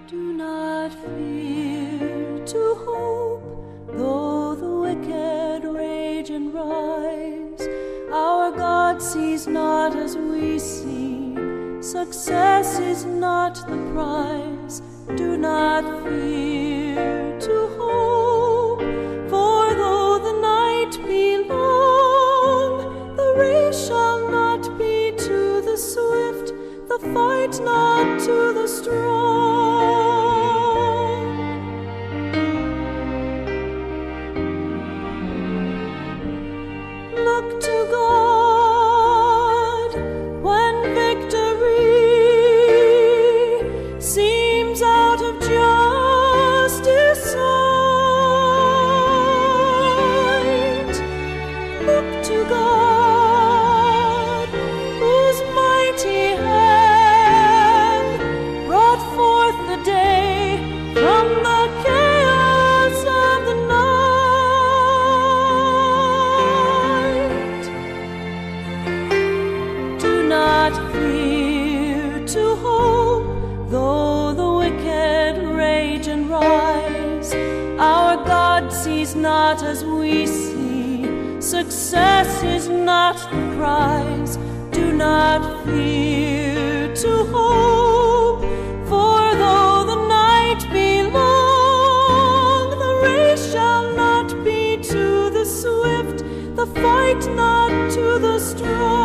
Do not fear to hope, though the wicked rage and rise. Our God sees not as we see. Success is not the prize. Do not fear to hope, for though the night be long, the race shall not be to the swift, the fight not to the strong. Look to God when victory seems out of justice sight. Look to God, whose mighty hand brought forth the day from the chaos of the night. Do not fear to hope, though the wicked rage and rise. Our God sees not as we see. Success is not the prize. Do not fear to hope, for though the night be long, the race shall not be to the swift, the fight not to the strong.